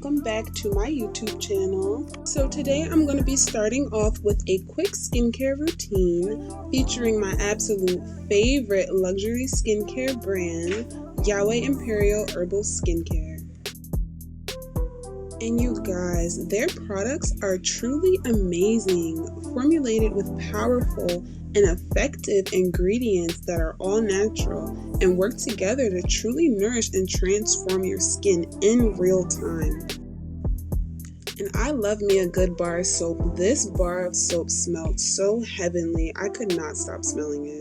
welcome back to my YouTube channel. So today I'm going to be starting off with a quick skincare routine featuring my absolute favorite luxury skincare brand, Yahweh Imperial Herbal Skincare. And you guys, their products are truly amazing, formulated with powerful and effective ingredients that are all natural and work together to truly nourish and transform your skin in real time. And I love me a good bar of soap. This bar of soap smelled so heavenly, I could not stop smelling it.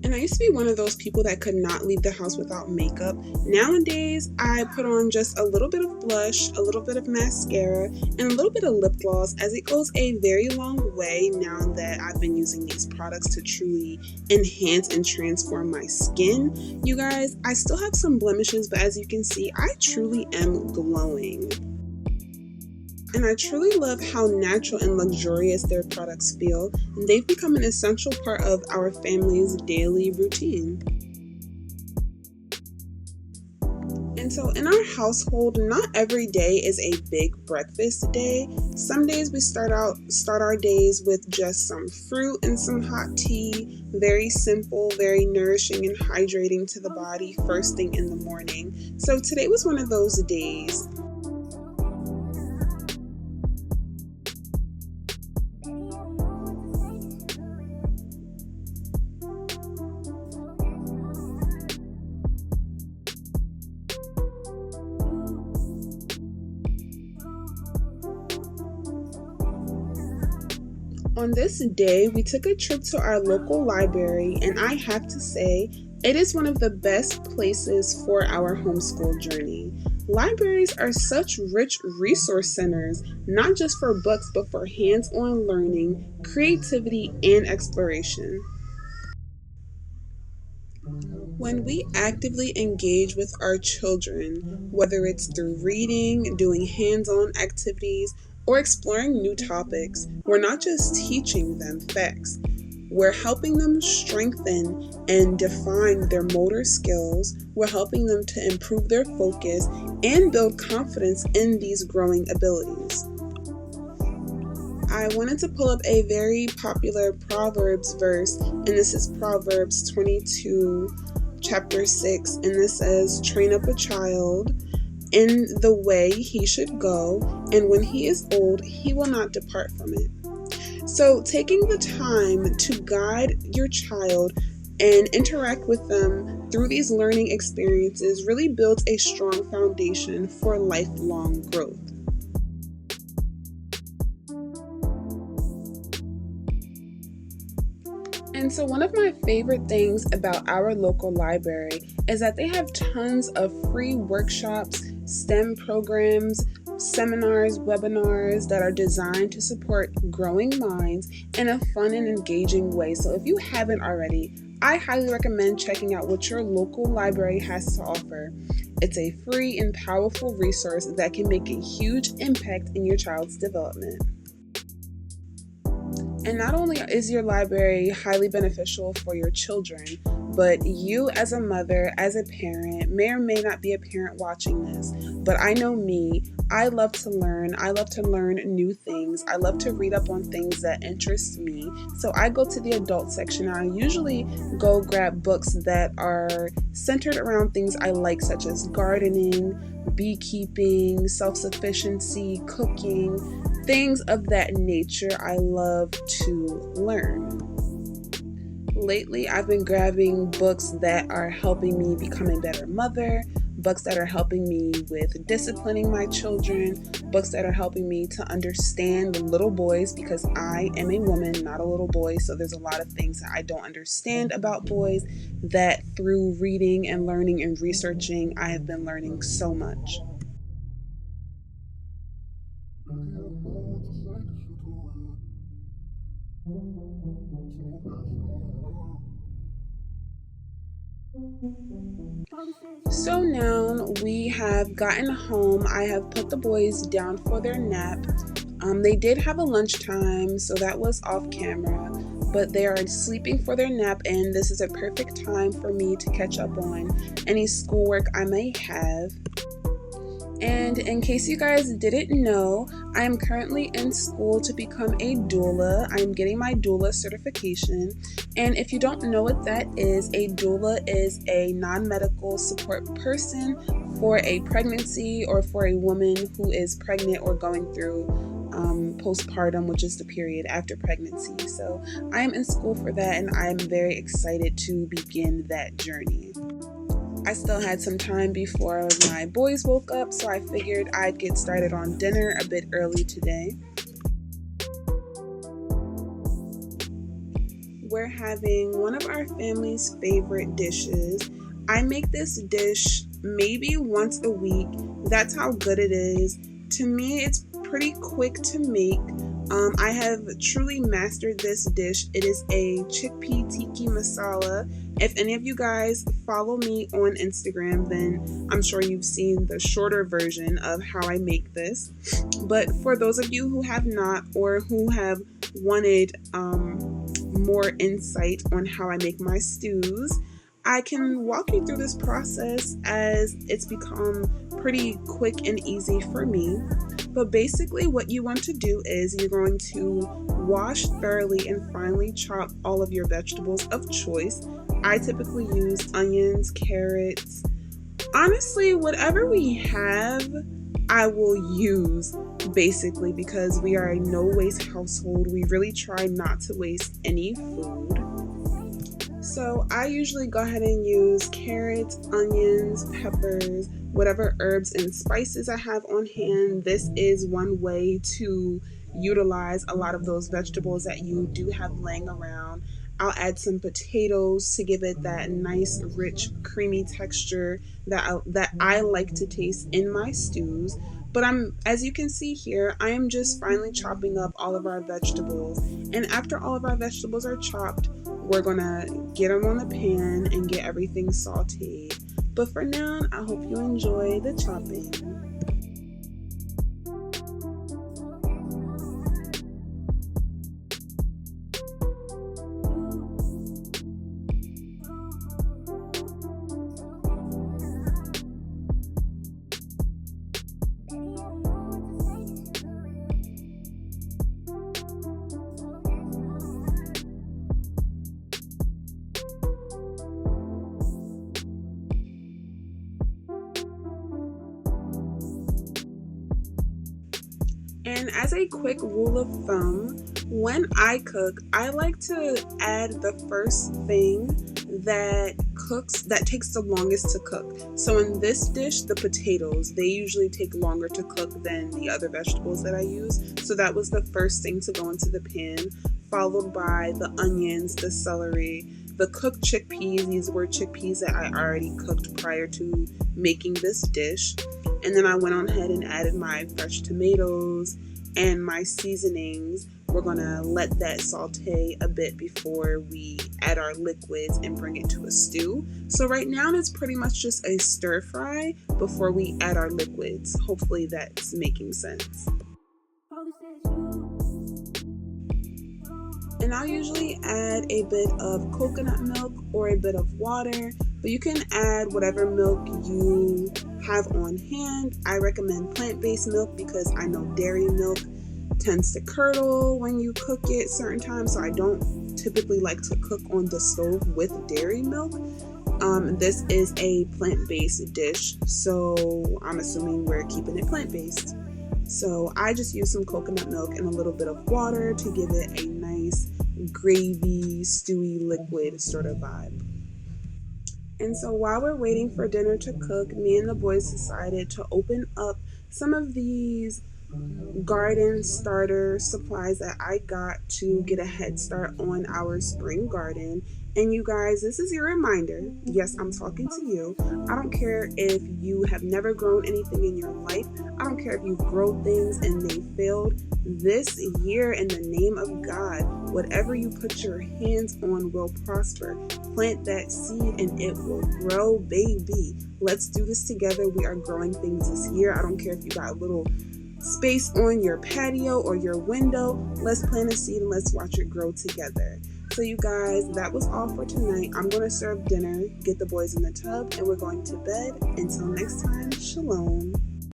And I used to be one of those people that could not leave the house without makeup. Nowadays, I put on just a little bit of blush, a little bit of mascara, and a little bit of lip gloss, as it goes a very long way now that I've been using these products to truly enhance and transform my skin. You guys, I still have some blemishes, but as you can see, I truly am glowing. And I truly love how natural and luxurious their products feel, and they've become an essential part of our family's daily routine. And so in our household, not every day is a big breakfast day. Some days we start our days with just some fruit and some hot tea, very simple, very nourishing and hydrating to the body first thing in the morning. So today was one of those days. On this day, we took a trip to our local library, and I have to say, it is one of the best places for our homeschool journey. Libraries are such rich resource centers, not just for books, but for hands-on learning, creativity, and exploration. When we actively engage with our children, whether it's through reading, doing hands-on activities, or exploring new topics, we're not just teaching them facts. We're helping them strengthen and define their motor skills. We're helping them to improve their focus and build confidence in these growing abilities. I wanted to pull up a very popular Proverbs verse, and this is Proverbs 22, chapter 6, and this says, "Train up a child in the way he should go, and when he is old, he will not depart from it." So taking the time to guide your child and interact with them through these learning experiences really builds a strong foundation for lifelong growth. And so one of my favorite things about our local library is that they have tons of free workshops, STEM programs, seminars, webinars that are designed to support growing minds in a fun and engaging way. So if you haven't already, I highly recommend checking out what your local library has to offer. It's a free and powerful resource that can make a huge impact in your child's development. And not only is your library highly beneficial for your children, but you as a mother, as a parent, may or may not be a parent watching this, but I know me, I love to learn. I love to learn new things. I love to read up on things that interest me. So I go to the adult section. I usually go grab books that are centered around things I like, such as gardening, beekeeping, self-sufficiency, cooking, things of that nature I love to learn. Lately, I've been grabbing books that are helping me become a better mother, books that are helping me with disciplining my children, books that are helping me to understand little boys, because I am a woman, not a little boy, so there's a lot of things that I don't understand about boys that through reading and learning and researching, I have been learning so much. So now we have gotten home. I have put the boys down for their nap. They did have a lunchtime, so that was off camera, but they are sleeping for their nap, and this is a perfect time for me to catch up on any schoolwork I may have. And in case you guys didn't know, I am currently in school to become a doula. I'm getting my doula certification. And if you don't know what that is, a doula is a non-medical support person for a pregnancy or for a woman who is pregnant or going through postpartum, which is the period after pregnancy. So I am in school for that, and I am very excited to begin that journey. I still had some time before my boys woke up, so I figured I'd get started on dinner a bit early today. We're having one of our family's favorite dishes. I make this dish maybe once a week. That's how good it is. To me, it's pretty quick to make. I have truly mastered this dish. It is a chickpea tikka masala. If any of you guys follow me on Instagram, then I'm sure you've seen the shorter version of how I make this. But for those of you who have not, or who have wanted more insight on how I make my stews, I can walk you through this process as it's become pretty quick and easy for me. But basically what you want to do is you're going to wash thoroughly and finely chop all of your vegetables of choice. I typically use onions, carrots, honestly, whatever we have, I will use basically, because we are a no-waste household. We really try not to waste any food. So I usually go ahead and use carrots, onions, peppers, whatever herbs and spices I have on hand. This is one way to utilize a lot of those vegetables that you do have laying around. I'll add some potatoes to give it that nice, rich, creamy texture that I like to taste in my stews. But as you can see here, I am just finely chopping up all of our vegetables. And after all of our vegetables are chopped, we're gonna get them on the pan and get everything sauteed. But for now, I hope you enjoy the chopping. And as a quick rule of thumb, when I cook, I like to add the first thing that takes the longest to cook. So in this dish, the potatoes, they usually take longer to cook than the other vegetables that I use. So that was the first thing to go into the pan, followed by the onions, the celery, the cooked chickpeas. These were chickpeas that I already cooked prior to making this dish. And then I went on ahead and added my fresh tomatoes and my seasonings. We're gonna let that saute a bit before we add our liquids and bring it to a stew. So right now it's pretty much just a stir fry before we add our liquids. Hopefully that's making sense. And I'll usually add a bit of coconut milk or a bit of water, but you can add whatever milk you have on hand. I recommend plant-based milk because I know dairy milk tends to curdle when you cook it certain times, so I don't typically like to cook on the stove with dairy milk. This is a plant-based dish, so I'm assuming we're keeping it plant-based. So I just use some coconut milk and a little bit of water to give it a nice gravy, stewy, liquid sort of vibe. And so while we're waiting for dinner to cook, me and the boys decided to open up some of these garden starter supplies that I got to get a head start on our spring garden. And you guys, this is your reminder. Yes, I'm talking to you. I don't care if you have never grown anything in your life. I don't care if you've grown things and they failed. This year, in the name of God, whatever you put your hands on will prosper. Plant that seed and it will grow, baby. Let's do this together. We are growing things this year. I don't care if you got a little space on your patio or your window. Let's plant a seed and let's watch it grow together. So you guys, that was all for tonight. I'm going to serve dinner, get the boys in the tub, and we're going to bed. Until next time, shalom.